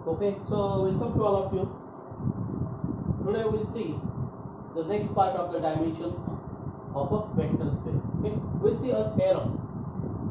Okay, so welcome to all of you. Today we will see the next part of the dimension of a vector space. Okay, we will see a theorem.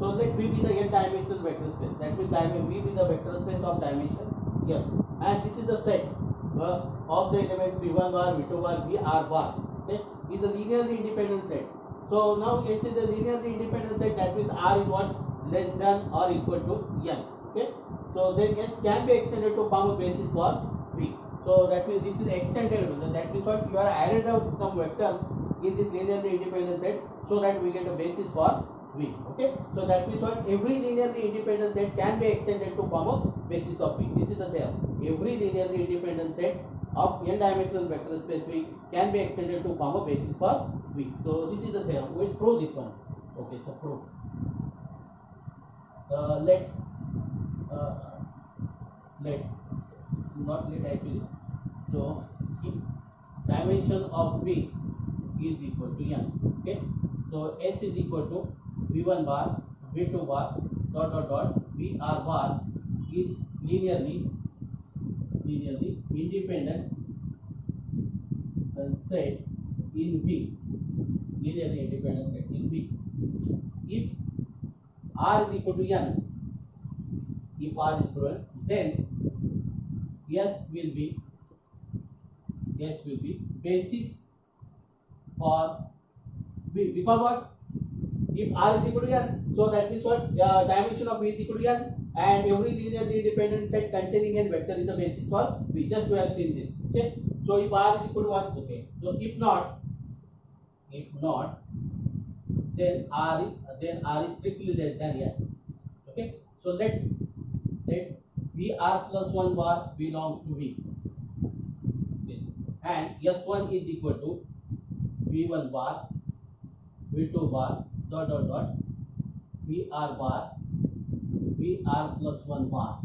So let V be the n-dimensional vector space. That means V be the vector space of dimension n, and this is the set of the elements V1 bar, V2 bar, Vr bar. Okay, is a linearly independent set. So now S is a linearly independent set. That means R is what less than or equal to n. Okay, so then S can be extended to form a basis for V. So that means this is extended. That means what you are added out some vectors in this linearly independent set so that we get a basis for V. Okay, so that means what every linearly independent set can be extended to form a basis of V. This is the theorem. Every linearly independent set of n-dimensional vector space V can be extended to form a basis for V. So this is the theorem. We will prove this one. Okay, so prove. Let actually. So if dimension of V is equal to n. Okay, so S is equal to V1 bar, V2 bar, Vr bar is linearly independent set in V. Linearly independent set in V. If R is equal to n, then S will be basis for V, because what, if R is equal to n, so that means what, dimension of V is equal to n, and every linearly independent set containing n vector is the basis for V. Just we have seen this. Okay, so if R is equal to 1, okay, so if not, then R is strictly less than n. Okay, so let Vr plus 1 bar belongs to V. Okay, and S1 is equal to V1 bar, V2 bar, Vr bar, Vr plus 1 bar.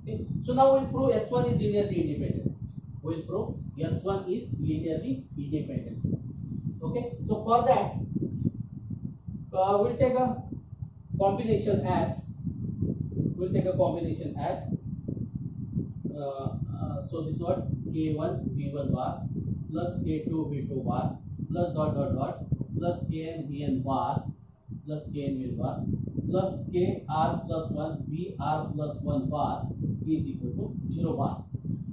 Okay, so now we will prove S1 is linearly independent. We will prove S1 is linearly independent. Okay, so for that we will take a combination as so this is what K1 V1 bar plus K2 V2 bar plus plus Kn Vn bar plus Kn Vn bar plus Kr plus 1 Vr plus 1 bar is equal to 0 bar.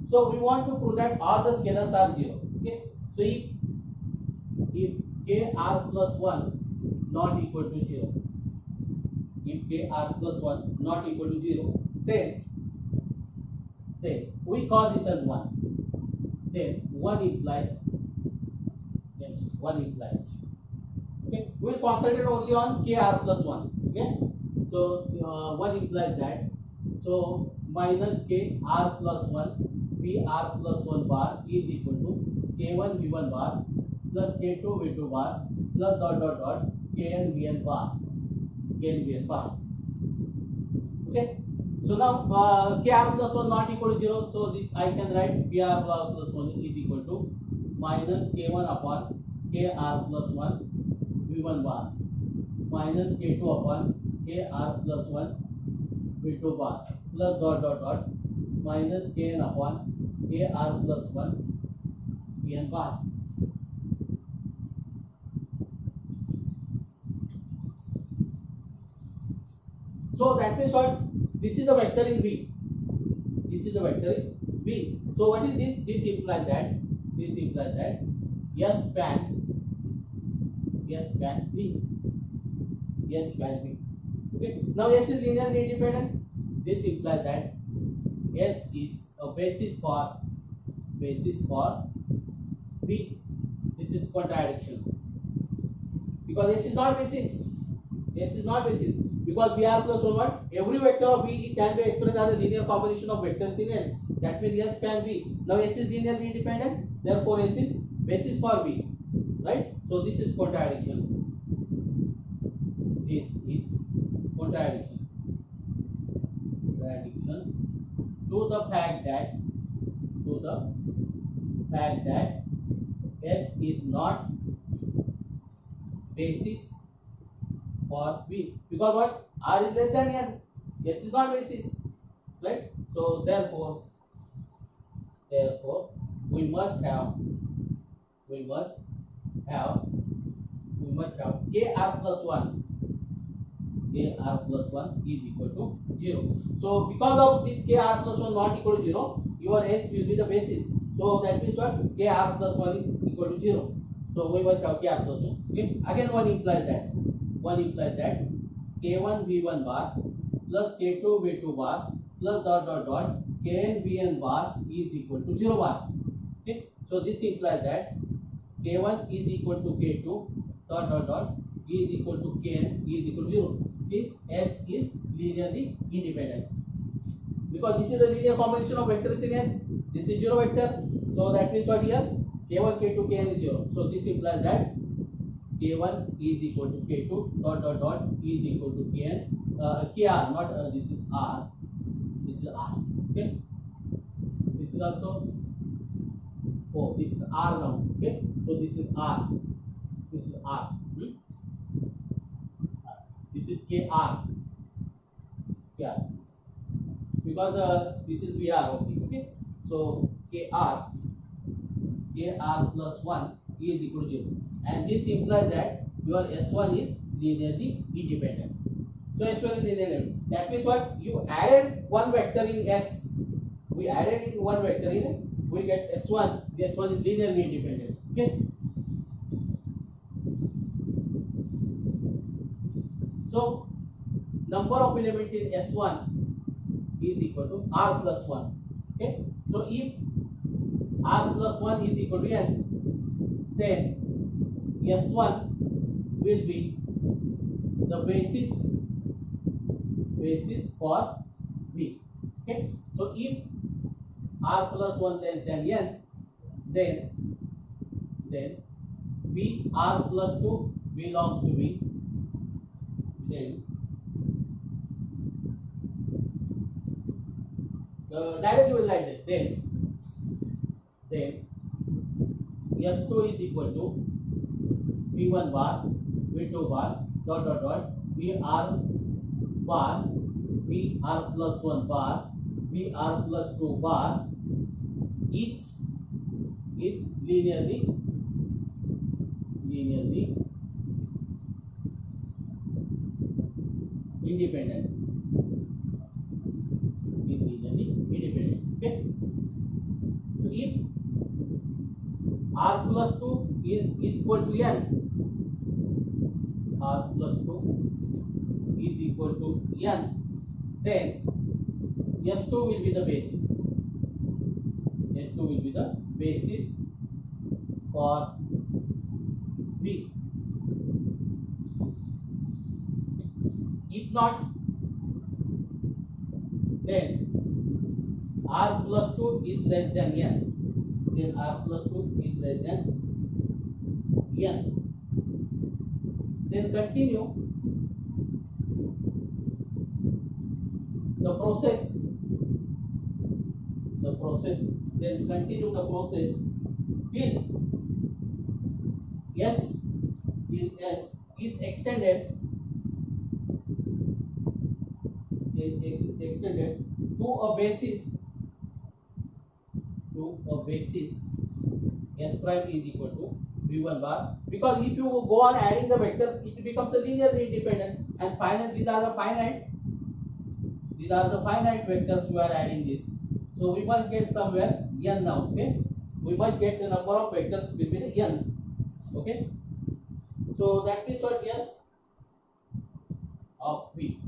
So we want to prove that all the scalars are 0. Okay, so if Kr plus 1 not equal to 0, if Kr plus 1 not equal to 0, then we call this as 1. Then 1 implies. Okay, we will concentrate only on Kr plus 1. Okay, so 1 implies that. So minus Kr plus 1 Vr plus 1 bar is equal to K1 V1 bar plus K2 V2 bar plus Kn Vn bar. Okay, so now Kr plus 1 not equal to 0, so this I can write Vr plus 1 is equal to minus K1 upon Kr plus 1 V1 bar minus K2 upon Kr plus 1 V2 bar plus minus Kn upon Kr plus 1 Vn bar. So that means what, this is the vector in V. So what is this? This implies that S span V. Okay. Now S is linearly independent. This implies that S is a basis for V. This is contradiction, because S is not basis. Because Vr plus 1 what? Every vector of V can be expressed as a linear combination of vectors in S. That means S span V. Now S is linearly independent, therefore S is basis for V. Right? So this is contradiction. This is contradiction to the fact that S is not basis for V, because what, R is less than n. S is not basis, right? So therefore we must have kr plus 1 is equal to 0. So because of this kr plus 1 not equal to 0, your S will be the basis. So that means what? Kr plus 1 is equal to 0. So we must have kr plus 1. Okay. Again one implies that k1 v1 bar plus k2 v2 bar plus dot dot dot kn vn bar is equal to 0 bar. Okay. So this implies that k1 is equal to k2 dot dot dot is equal to kn is equal to 0, since S is linearly independent. Because this is a linear combination of vectors in S. This is 0 vector. So that means what here? K1, K2, Kn is 0. So this implies that K1 is equal to K2 dot dot dot is equal to Kn. Kr, not this is R. This is R. Okay. This is also. Oh, this is R now. Okay. So this is R. This is R. This is KR. Yeah. Because this is VR only. Okay. So KR plus 1 is equal to 0. And this implies that your S1 is linearly independent. So S1 is linearly independent. That means what? You added one vector in S. We added in one vector in it. We get S1. The S1 is linearly independent. Okay. So number of elements in S1 is equal to R plus 1. Okay. So if R plus 1 is equal to N, then S1 will be the basis for V. Okay. So if R plus 1 less than N, then V R plus 2 belongs to V. Then directly will like this. Then S2 is equal to V1 bar, V2 bar, dot dot dot, VR bar, VR plus 1 bar, VR plus 2 bar, each linearly independent. Okay. So if R plus 2 is equal to N, R plus 2 is equal to N, then S2 will be the basis. S2 will be the basis for V. If not, then R plus 2 is less than N. Then R plus 2 is less than N. Then continue the process. Then continue the process till S is extended to a basis S prime is equal to V1 bar, because if you go on adding the vectors, it becomes a linearly independent, and finally these are the finite vectors we are adding this. So we must get somewhere N now. Okay, we must get the number of vectors will be the N. Okay, so that means what here of V,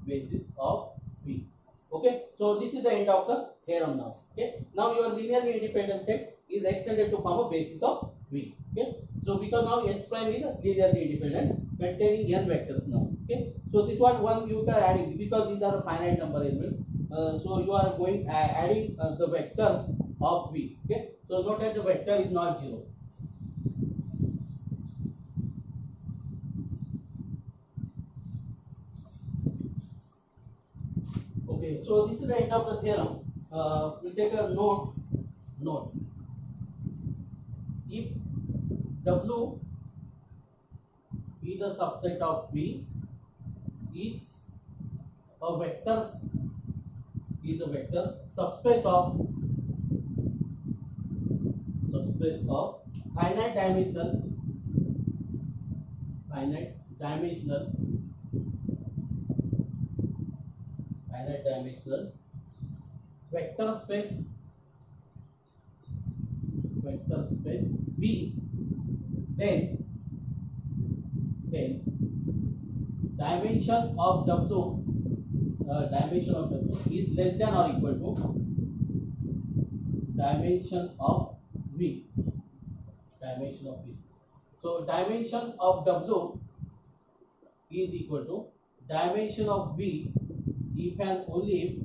basis of V. Okay, so this is the end of the theorem now. Okay, now your linearly independent set is extended to form a basis of V. Okay, so because now S prime is linearly independent containing N vectors now. Okay, so this one you can adding, because these are a finite number element. So you are going adding the vectors of V. Okay, so note that the vector is not 0. Okay, so this is the end of the theorem. We'll take a note. If W is a subset of V, each a vector is a vector subspace of finite dimensional vector space V, then dimension of W is less than or equal to dimension of V. So dimension of W is equal to dimension of V if and only if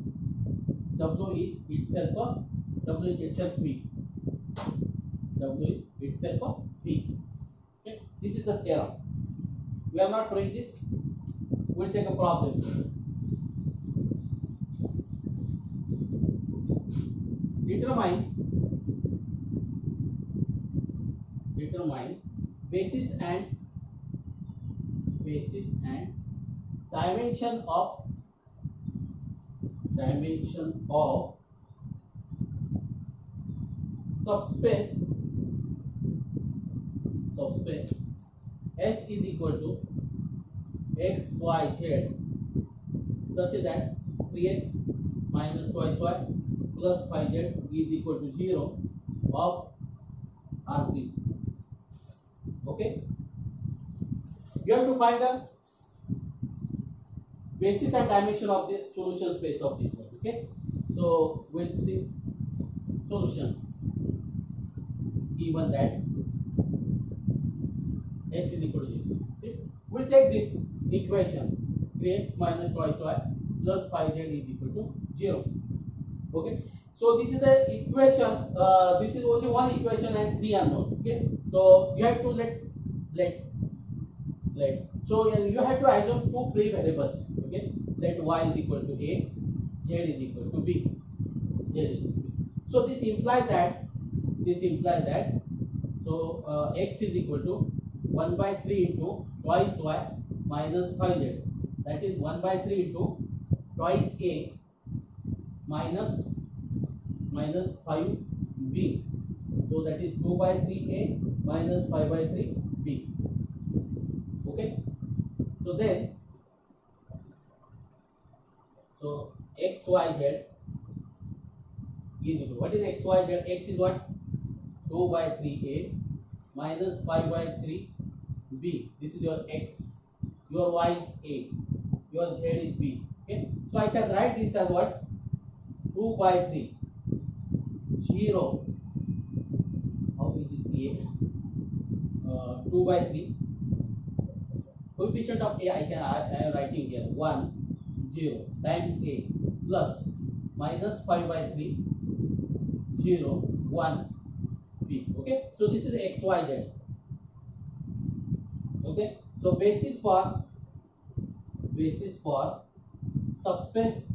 W is itself V. Okay, this is the theorem. We are not doing this. We'll take a problem. Determine basis and dimension of subspace S is equal to x, y, z such that 3x minus twice y plus 5z is equal to 0 of R3. Okay, you have to find a basis and dimension of the solution space of this one. Okay, so we'll see solution given that S is equal to this. Okay, we'll take this equation 3x minus twice y plus 5z is equal to 0. Okay, so this is the equation. This is only one equation and three unknown. Okay, so you have to let. So you have to assume two free variables. Okay, let y is equal to a, z is equal to b. So this implies that. So x is equal to 1 by 3 into twice y minus 5z. That is 1 by 3 into twice a minus 5b. So that is 2 by 3a minus 5 by 3b. Okay. So then, so x, y, z is equal. What is x, y, z? X is what? 2 by 3a minus 5 by 3b. This is your x. Your y is a. Your z is b. Okay. So I can write this as what? 2 by 3. 0. How is this a? 2 by 3. Coefficient of a I am writing here 1, 0 times a plus minus 5 by 3, 0, 1 b. Okay, so this is x, y, z. Okay, so basis for subspace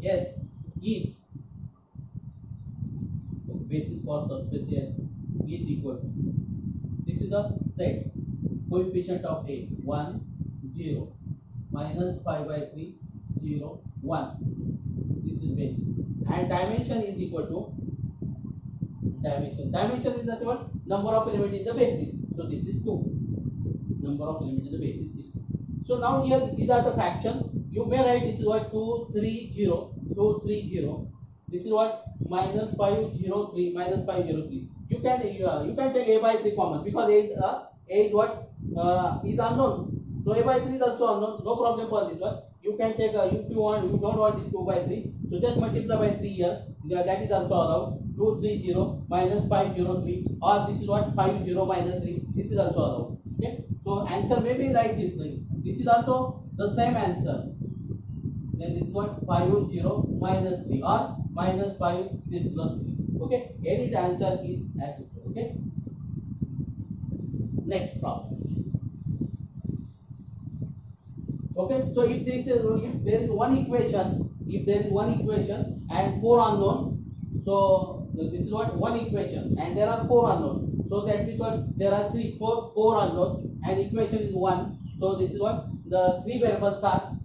S is equal to, this is the set coefficient of a 1, 0 minus 5 by 3, 0, 1. This is basis, and dimension is equal to dimension is nothing but number of elements in the basis. So this is 2. Number of elements in the basis is 2. So now here these are the fraction. You may write this is what 230. This is what minus 503 minus 503. You can take a by 3 common because a is what is unknown. So a by 3 is also unknown. No problem for this one. You can take if you want, you don't want this 2 by 3. So just multiply by 3 here. That is also allowed. 230 minus 503, or this is what 50 minus 3. This is also allowed. Okay. So answer may be like this. This is also the same answer. Then this is what 50 minus 3 or minus 5 this plus 3. Okay. Any answer is as usual. Okay. Next problem. Okay. So if there is one equation and 4 unknown, so this is what one equation and there are 4 unknown. So that means what there are 4 unknown and equation is 1. So this is what the three variables are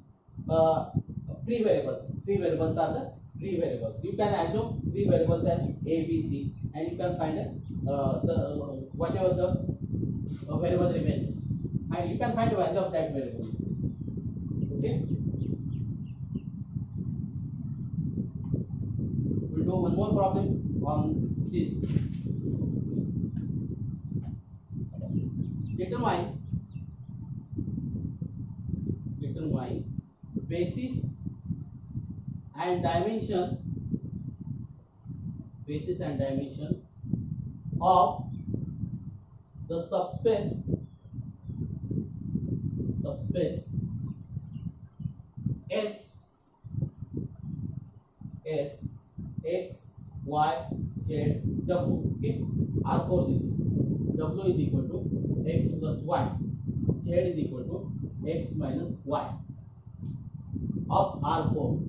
pre-variables. Three variables are the pre-variables. You can assume three variables as A, B, C, and you can find the whatever the variable remains, and you can find the value of that variable. Okay. We'll do one more problem on this. Determine basis and dimension of the subspace S X Y Z W. Okay, R4 this is W is equal to X plus Y, Z is equal to X minus Y of R4.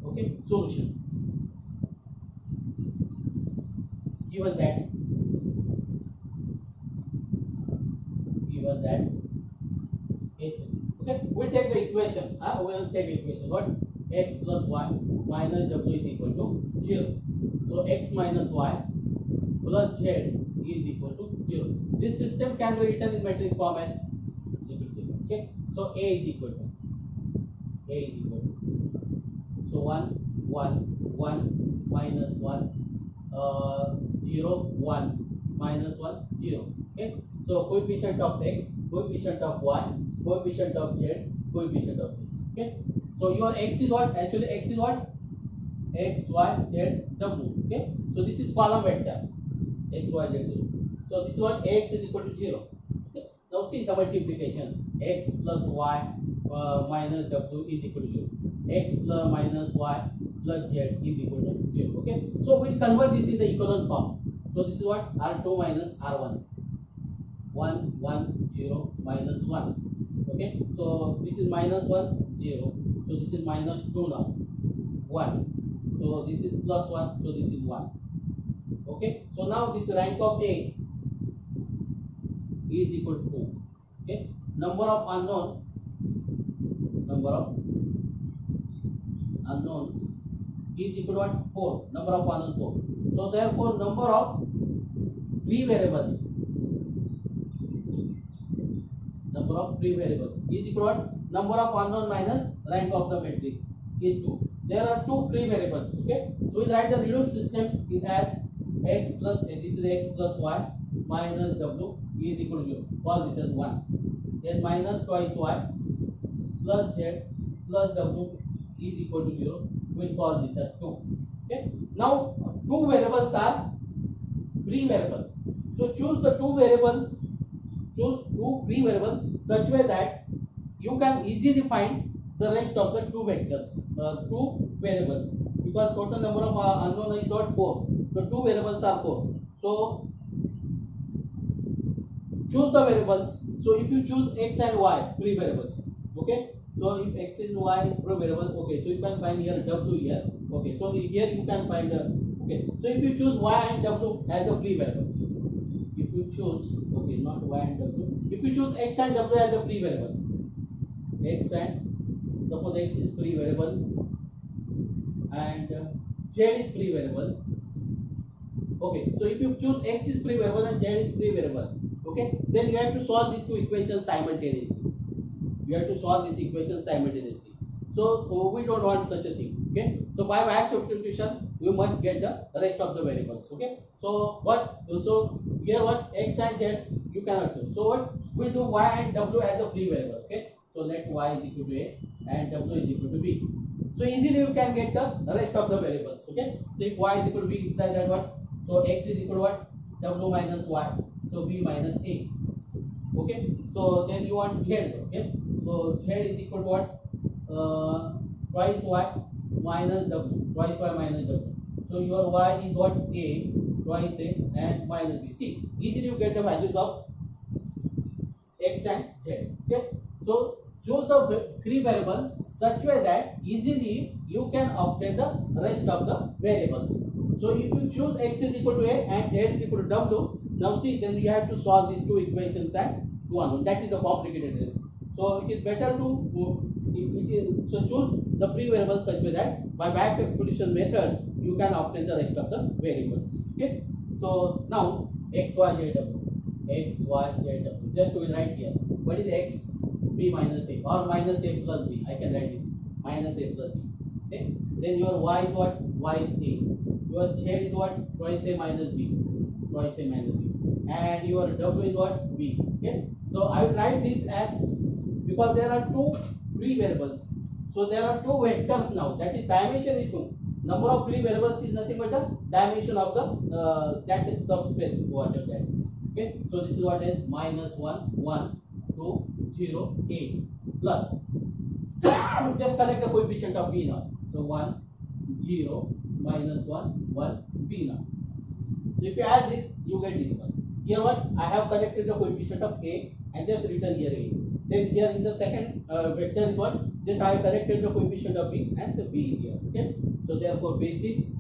Okay, solution. Given that is okay, we'll take the equation. What? X plus Y minus W is equal to 0. So X minus Y plus Z is equal to 0. This system can be written in matrix format. Okay, so A is equal to so 1 1 1 minus 1 0 1 minus 1 0. Okay, so coefficient of X, coefficient of Y, coefficient of Z, coefficient of this. Okay, so your X is what? Actually X is what? X, Y, Z, W. Okay, so this is column vector X, Y, Z, W. So this is what? X is equal to 0. Okay, now see the multiplication. X plus Y minus W is equal to 0. X plus minus Y plus Z is equal to 0. Okay, so we'll convert this in the equivalent form. So this is what? R2 minus R1. 1 1 0 minus 1. Okay, so this is minus 1 0. So this is minus 2 now 1. So this is plus 1. So this is 1. Okay, so now this rank of A is equal to 2. Okay, number of unknowns is equal to what? 4. Number of unknowns 4. So therefore number of pre-variables is equal to what? Number of unknown minus rank of the matrix is 2. There are two pre-variables. Okay, so we write the reduced system it as X plus this is X plus Y minus W is equal to 0. Call this as 1. Then minus twice Y plus Z plus W is equal to 0. We call this as 2. Okay, now two variables are pre-variables. So choose the two variables, choose two pre-variables such way that you can easily find the rest of the two vectors, two variables, because total number of unknown is not 4. So two variables are 4. So choose the variables. So if you choose X and Y pre-variables, okay. So if X and Y is pre-variable, okay. So you can find here W here, okay. So here you can find okay. So if you choose Y and W as a pre-variable, if you choose not Y and W, if you choose X and W as a pre-variable, X and suppose X is pre-variable and Z is pre-variable. Okay, so if you choose X is pre-variable and Z is pre-variable, okay, then you have to solve these two equations simultaneously. So we don't want such a thing. Okay, so by back substitution we must get the rest of the variables. Okay, so what? So here what? X and Z you cannot choose. So what? We'll do Y and W as a pre-variable. Okay, so let Y is equal to A and W is equal to B. So easily you can get the rest of the variables. Okay, so if Y is equal to B, implies that what? So X is equal to what? W minus Y. So B minus A. Okay, so then you want Z. Okay, so Z is equal to what? Twice Y minus W. Twice Y minus W. So your Y is what? A, twice A and minus B. See, easily you get the values of X and Z. Okay, so choose the free variable such way that easily you can obtain the rest of the variables. So if you choose x is equal to a and z is equal to w, now see, then you have to solve these two equations and do unknown. That is the complicated result. So it is better to so choose the pre variables such way that by back substitution method you can obtain the rest of the variables. Okay. So now x, y, z, w, x, y, z, w. Just we will write here. What is x? B minus a or minus a plus b. I can write this minus a plus b. Okay. Then your y is what? Y is a. Your z is what? Twice a minus b. Twice a minus b. And your w is what? B. Okay. So I will write this as, because there are two free variables. So there are two vectors now. That is dimension is two. Number of free variables is nothing but the dimension of the that subspace whatever that. Okay. So this is what is minus 1, 1, 2, 0, 8 plus. Just collect the coefficient of b now. So 1, 0, minus 1, 1, b now. So if you add this, you get this one. Here what? I have collected the coefficient of a and just written here a. Then here in the second vector is what? Just I have collected the coefficient of b and the b is here. Okay. So therefore basis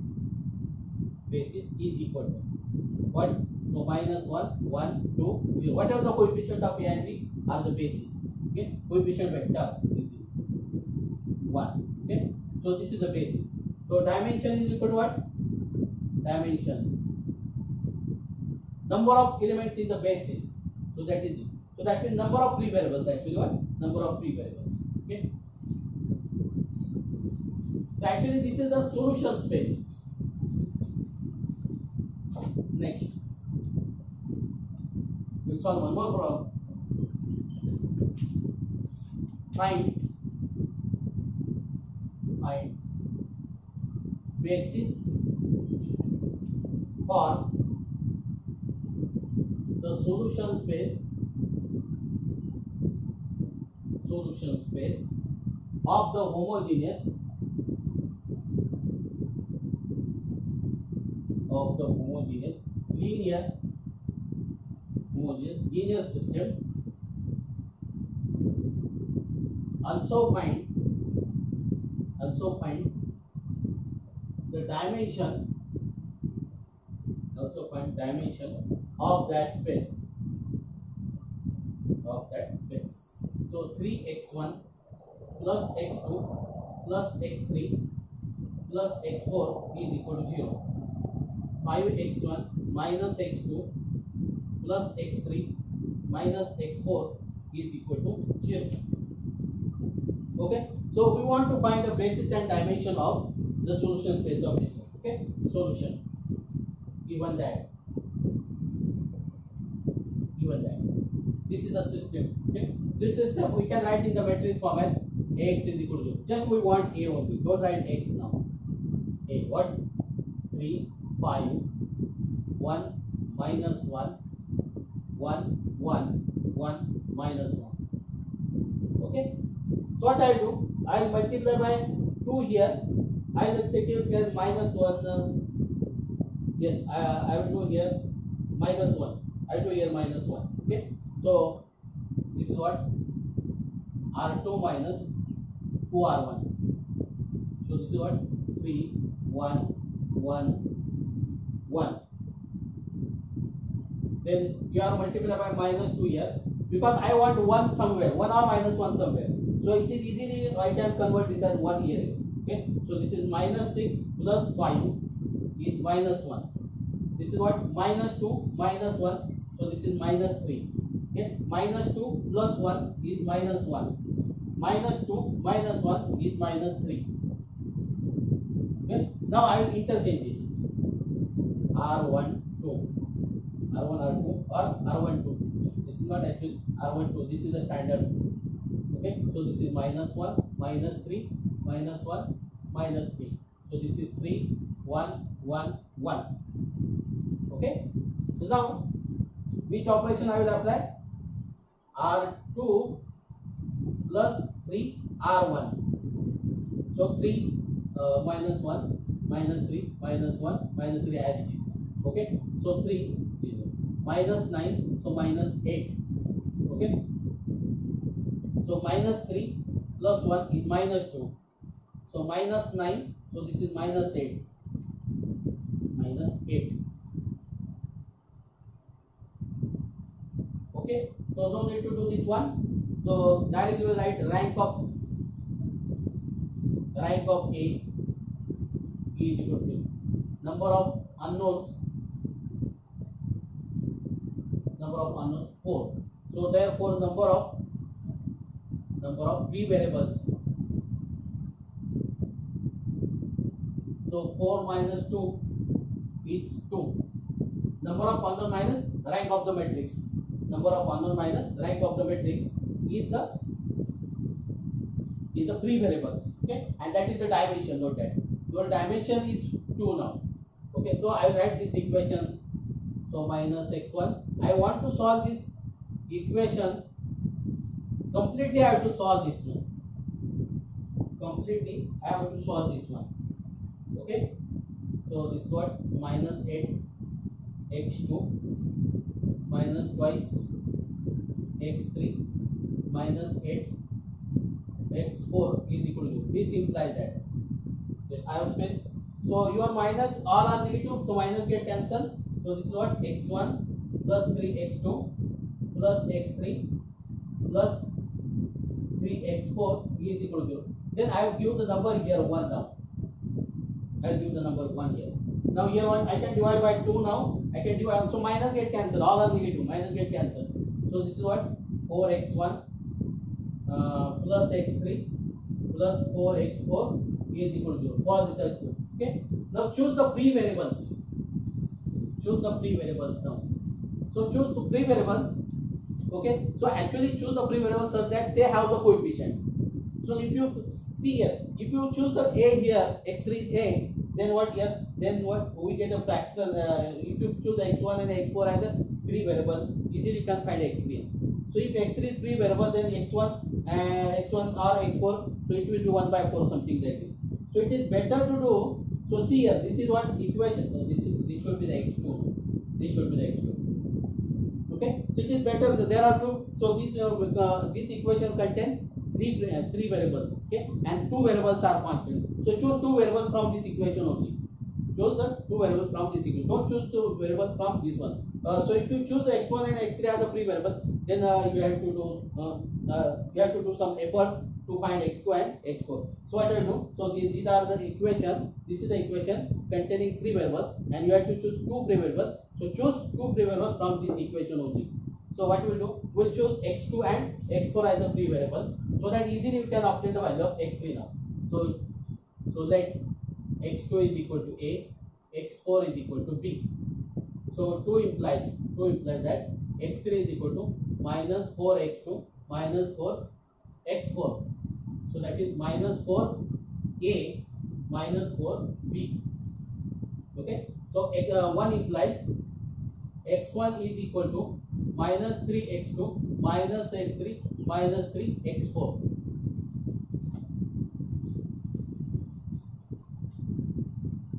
is equal to what? So minus 1, 1, 2, 0. Whatever the coefficient of a and b are the basis. Okay. Coefficient vector is 1. Okay. So this is the basis. So dimension is equal to what? Dimension. Number of elements in the basis. So that is it. So that means number of free variables actually what? Number of free variables. Okay. So actually this is the solution space. Next. We'll solve one more problem. Find basis for the solution space of the homogeneous linear system. Also find the dimension of that space. So 3x1 plus x2 plus x3 plus x4 is equal to 0. 5x1 minus x2 plus x3 minus x4 is equal to 0. Okay. So we want to find the basis and dimension of the solution space of this one. Okay. Solution. Given that. This is the system. Okay. This system we can write in the matrix format. Ax is equal to 0. Just we want a only. Don't write x now. A what? 3, 5, 1, minus 1, 1, 1, 1, minus 1. Okay. So what I do? I will multiply by 2 here. I will take here minus 1. Yes, I will do here minus 1. I will do here minus 1. Okay. So this is what? R2 minus 2R1. So this is what? 3, 1, 1, 1. Then you are multiplied by minus 2 here, because I want 1 somewhere, 1 or minus 1 somewhere. So it is easily I can convert this as 1 here. Okay. So this is minus 6 plus 5 is minus 1. This is what? Minus 2 minus 1. So this is minus 3. Okay. Minus 2 plus 1 is minus 1. Minus 2 minus 1 is minus 3. Okay. Now I will interchange this. R1, 2. R1, R2 or R1, 2. This is not actually R1, 2. This is the standard. Okay. So this is minus 1, minus 3, minus 1, minus 3. So this is 3, 1, 1, 1. Okay. So now which operation I will apply? R2 plus 3 R1. So 3 minus 1 minus 3 minus 1 minus 3 as it is. Okay. So 3 minus 9, so minus 8. Okay. So minus 3 plus 1 is minus 2. So minus 9, so this is minus 8. minus 8. Okay, so no need to do this one. So directly we write rank of A is equal to number of unknowns 4. So therefore number of B variables. So 4 minus 2 is 2. Number of unknown minus rank of the matrix. Number of unknown minus rank of the matrix is the free variables. Okay, and that is the dimension. Note that your dimension is 2 now. Okay, so I write this equation. So minus x1. I want to solve this equation completely. I have to solve this one. Completely, I have to solve this one. Okay, so this is what minus 8 x2 minus twice x3 minus 8 x4 is equal to. This implies that. Yes, I have space. So your minus all are negative. So minus get cancelled. So this is what x1 plus 3x2 plus x3 plus 3x4 is equal to 0. Then I will give the number here 1 now. I will give the number 1 here. Now here one I can divide by 2 now. I can divide. So minus get cancelled. All are negative. Minus get cancelled. So this is what 4x1 plus x3 plus 4x4 is equal to 0. For this is 2. Okay. Now choose the free variables. Choose the free variables now. So choose the free variable. Okay. So actually choose the free variables such that they have the coefficient. So if you see here, if you choose the A here, x3 is A, then what here? Then what we get a fractional. If you choose the x1 and x4 as a free variable, easily you can find x3. So if x3 is free variable, then x1 or x4, so it will be 1 by 4 something like this. So it is better to do. So see here, this is what equation. This should be the x2. This should be the x2. Okay. So it is better. There are two. So this equation contain three variables. Okay, and 2 variables are constant. So choose 2 variables from this equation only. Choose the 2 variables from this equation. Don't choose 2 variables from this one. So if you choose the x1 and x3 as a free variable, then you have to do some efforts to find x2 and x4. So what I do? So these are the equation. This is the equation containing 3 variables, and you have to choose 2 free variables. So choose 2 free variables from this equation only. So what we will do? We will choose x2 and x4 as a free variable, so that easily you can obtain the value of x3 now. So let x2 is equal to A, x4 is equal to B. So 2 implies that x3 is equal to minus 4x2 minus 4x4. So that is minus 4A minus 4B. Okay. So 1 implies x1 is equal to minus 3x2 minus x3 minus 3x4.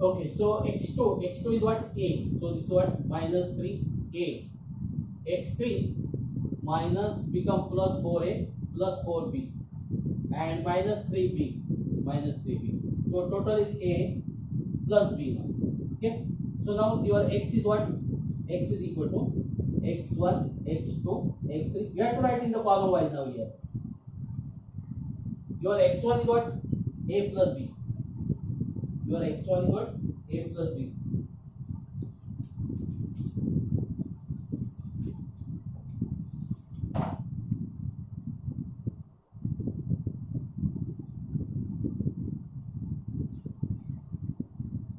Okay, so x2 is what? A. So this is what? Minus 3a. x3 minus become plus 4a plus 4b, and minus 3b. So total is a plus b now. Okay. So now your x is what? X is equal to x1, x2, x3. You have to write in the column wise now here. Your x1 is what? A plus b. Your x1 is what? A plus b.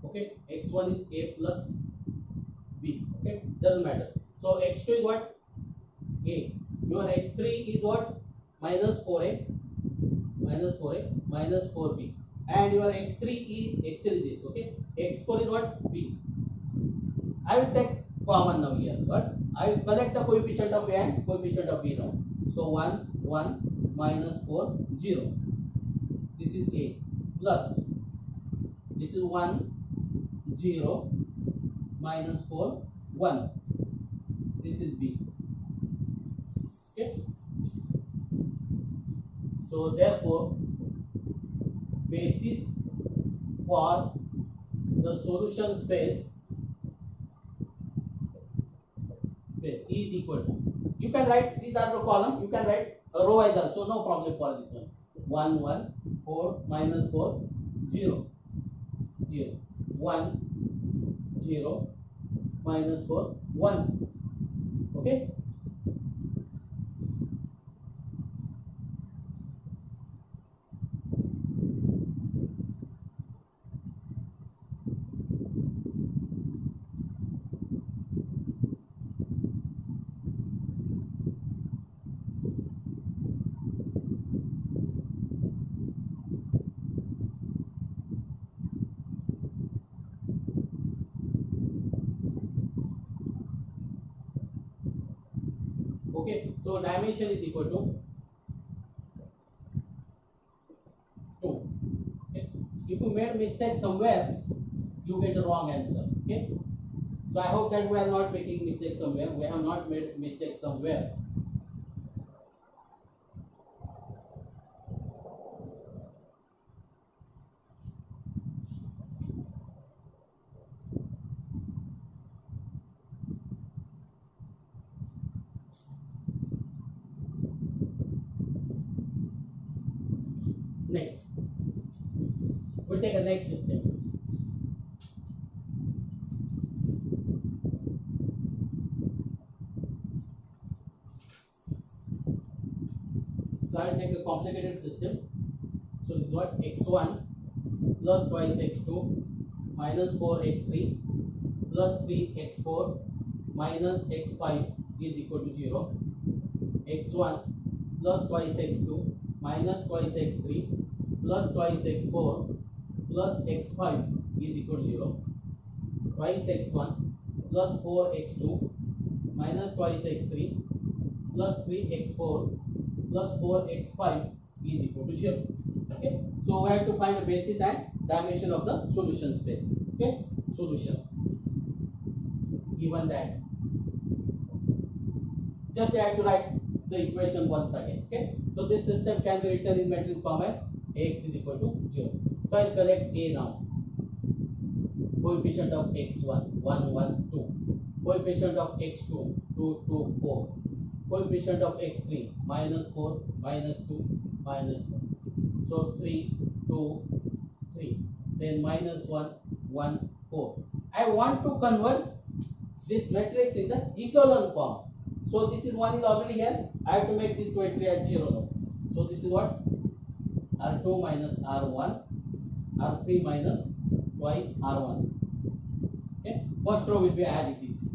Okay, x1 is A plus b. Okay, doesn't matter. So x2 is what? A. Your x3 is what? Minus 4a minus 4b, and your x3 is this. Okay, x4 is what? B. I will take common now here, but I will collect the coefficient of A and coefficient of B now. So 1 minus 4 0. This is A plus this is 1 0 minus 4 1. This is B. Okay. So therefore, basis for the solution space space is equal to, you can write these are the column, you can write a row as also, no problem for this one. 1 1 4 minus 4 0 0 1 0 minus 4 1. Okay. Okay, so dimension is equal to 2. Okay. If you made mistake somewhere, you get the wrong answer. Okay. So I hope that we are not making mistake somewhere. We have not made mistake somewhere. Next, we'll take a next system. So I'll take a complicated system. So this is what x1 plus twice x2 minus 4x3 plus 3x4 minus x5 is equal to 0. x1 plus twice x2 minus twice x3 plus twice x4 plus x5 is equal to 0. Twice x1 plus 4x2 minus twice x3 plus 3x4 plus 4x5 is equal to 0. Okay. So we have to find the basis and dimension of the solution space. Okay. Solution. Given that, just I have to write the equation once again. Okay. So this system can be written in matrix format. X is equal to 0. So I'll collect A now. Coefficient of x1 1 1 2. Coefficient of x2 2 2 4. Coefficient of x3 minus 4 minus 2 minus 4. So 3 2 3. Then minus 1 1 4. I want to convert this matrix in the echelon form. So this is one is already here. I have to make this geometry as 0 now. So this is what? R2 minus R1, R3 minus twice R1. Okay. First row will be as it is.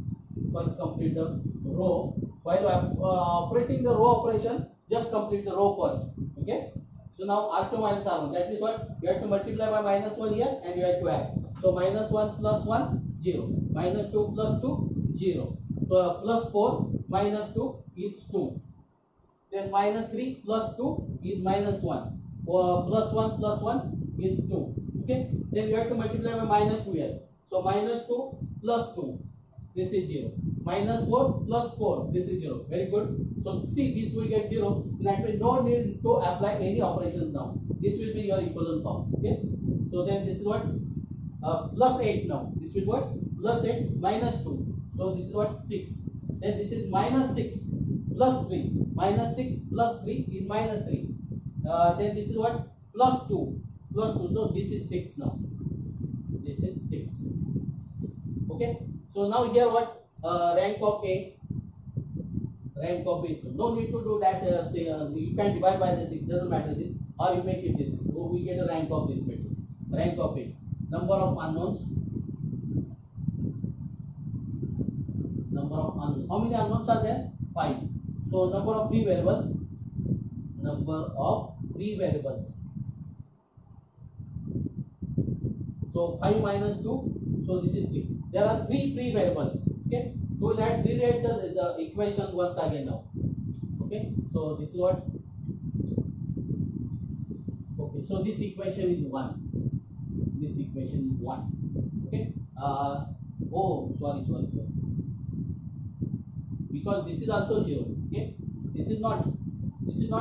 First complete the row. While operating the row operation, just complete the row first. Okay. So now R2 minus R1. That is what? You have to multiply by minus 1 here and you have to add. So minus 1 plus 1, 0. Minus 2 plus 2, 0. Plus 4 minus 2 is 2. Then minus 3 plus 2 is minus 1. Plus 1 is 2. Okay. Then you have to multiply by minus 2 here. So minus 2 plus 2. This is 0. Minus 4 plus 4. This is 0. Very good. So see, this we get 0. That means no need to apply any operations now. This will be your equivalent form. Okay. So then this is what? Plus 8 now. This will what? Plus 8 minus 2. So this is what? 6. Then this is minus 6 plus 3. Minus 6 plus 3 is minus 3. Then this is what? Plus 2. Plus 2. So this is 6 now. This is 6. Okay. So now here what? Rank of A. Rank of B. No need to do that. You can divide by this. It doesn't matter this. Or you make it this. So we get a rank of this matrix. Rank of A. Number of unknowns. Number of unknowns. How many unknowns are there? 5. So number of free variables. Number of free variables. So 5 minus 2. So this is 3. There are 3 free variables. Okay. So we'll rewrite the equation once again now. Okay. So this is what? Okay. So this equation is 1. This equation is 1. Okay. Oh, sorry. Because this is also 0. Okay. This is not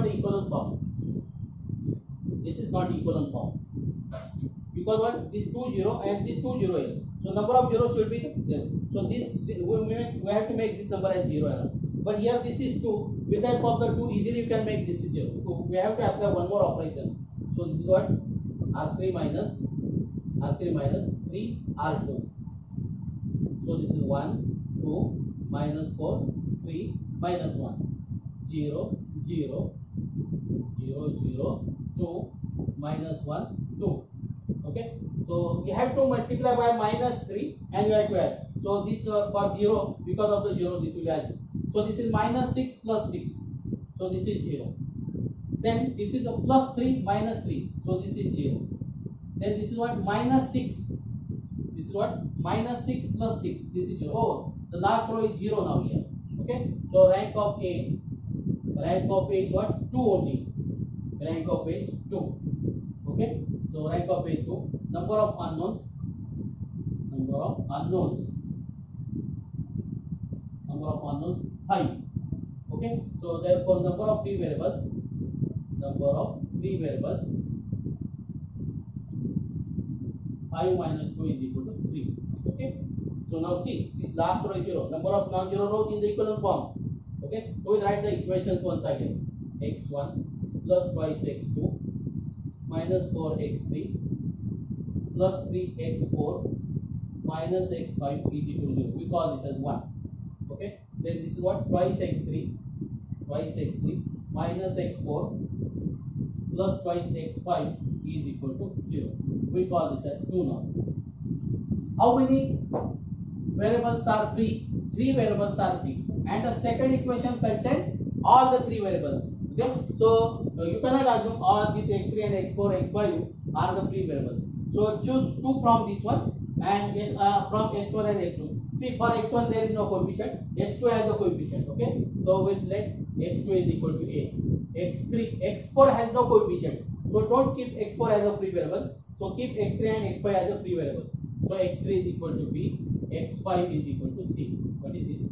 equivalent form. This is not equivalent form. Because what? This 2 0 and this 2 0 here. So So number of zeros should be this. So this we have to make this number as 0. But here this is 2. With the help of the 2, easily you can make this 0. So we have to apply one more operation. So this is what R3 minus 3 R2. So this is 1, 2, minus 4, 3, minus 1. 0, 0, 0, 0, 2, minus 1, 2. Okay. So you have to multiply by minus 3 and you have to add. So this for 0, because of the 0, this will add. So this is minus 6 plus 6. So this is 0. Then this is the plus 3 minus 3. So this is 0. Then this is what minus 6. This is what minus 6 plus 6. This is 0. Oh, the last row is 0 now here. Okay. So rank of A is what? 2 only. Rank of A is 2. Okay. So rank of A is 2. Number of unknowns 5. Okay. So therefore number of free variables 5 minus 2 is equal to 3. Okay. So now see, this last row is 0. Number of non-zero rows in the equivalent form. Okay. So we write the equations once again. x1 plus twice x2 minus 4x3 plus 3x4 minus x5 is equal to 0. We call this as 1. Okay. Then this is what? Twice x3 minus x4 plus twice x5 is equal to 0. We call this as 2 now. How many variables are free? 3 variables are free. And the second equation contains all the 3 variables. Okay. So you cannot assume all these x3 and x4, x5 are the free variables. So choose 2 from this one and from x1 and x2. See, for x1 there is no coefficient, x2 has a coefficient. Okay. So we'll let x2 is equal to a. x4 has no coefficient. So don't keep x4 as a free variable. So keep x3 and x5 as a free variable. So x3 is equal to b, x5 is equal to c. What is this?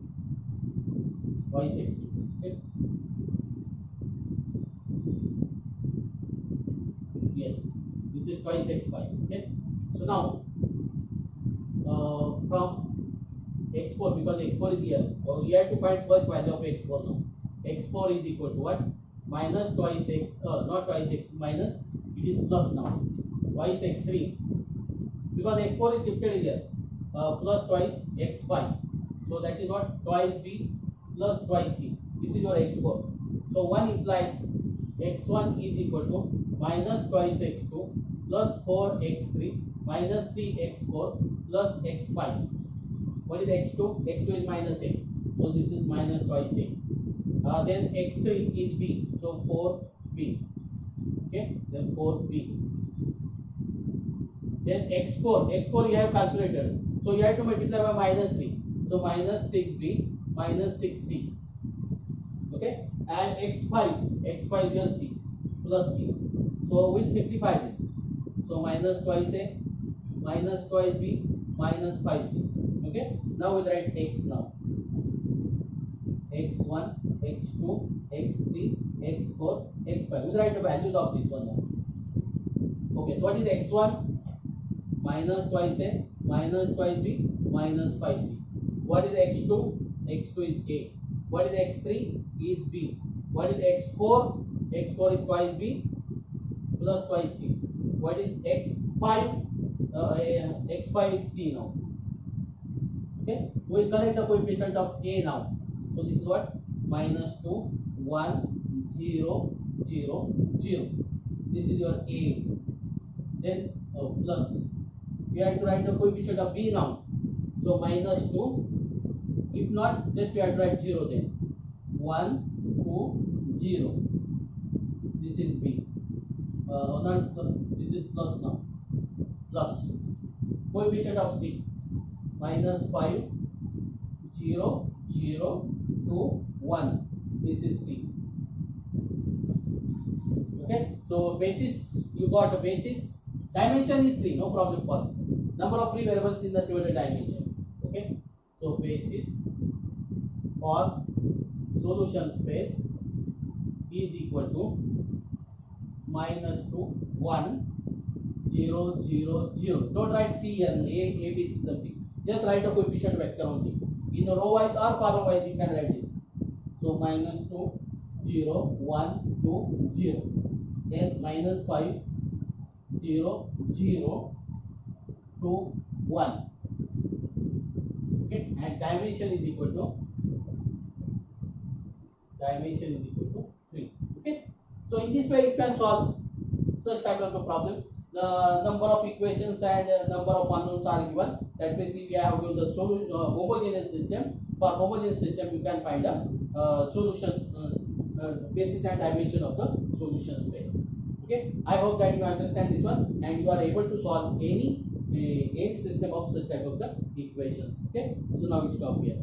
Twice x2. Okay. Yes, this is twice x5. Okay. So now from x4, because x4 is here, so you have to find first value of x4 now. x4 is equal to what? Minus twice x, not twice x, minus, it is plus now. Twice x3, because x4 is shifted here, plus twice x5. So that is what? Twice b plus twice c. This is your x4. So 1 implies x1 is equal to minus twice x2 plus 4x3 minus 3x4 plus x5. What is x2? x2 is minus a. So this is minus twice a. Then x3 is b. So 4b. Okay. Then 4b. Then x4 you have calculated. So you have to multiply by minus 3. So minus 6b minus 6c. Okay. And x5 is your c plus c. So we'll simplify this. So minus twice a minus twice b minus 5c. Okay. Now we'll write x now. x1, x2, x3, x4, x5. We'll write the values of this one now. Okay. So what is x1? Minus twice a minus twice b minus 5c. What is x2? x2 is a. What is x3? Is b. What is x4? x4 is twice b plus twice c. What is x5? x5 is c now. Okay. We will connect the coefficient of a now. So this is what? Minus 2, 1, 0, 0, 0. This is your a. Then plus. We have to write the coefficient of b now. So minus 2. If not, just we have to write 0 then. 1, 2, 0. This is b. This is plus now. Plus. Coefficient of c. Minus 5, 0, 0, 2, 1. This is c. Okay. So basis, you got a basis. Dimension is 3. No problem for this. Number of free variables in the divided dimension. Okay. So basis for solution space is equal to minus 2, 1, 0, 0, 0. Don't write C and A, B, C something. Just write a coefficient vector only. In row wise or column wise, you can write this. So minus 2, 0, 1, 2, 0. Then minus 5, 0, 0, 2, 1. Okay, and dimension is equal to 3. Okay, so in this way you can solve such type of a problem. The number of equations and number of unknowns are given. That means if you have given the homogeneous system, for homogeneous system you can find a solution basis and dimension of the solution space. Okay, I hope that you understand this one and you are able to solve any system of such type of the equations. Okay, so now we stop here.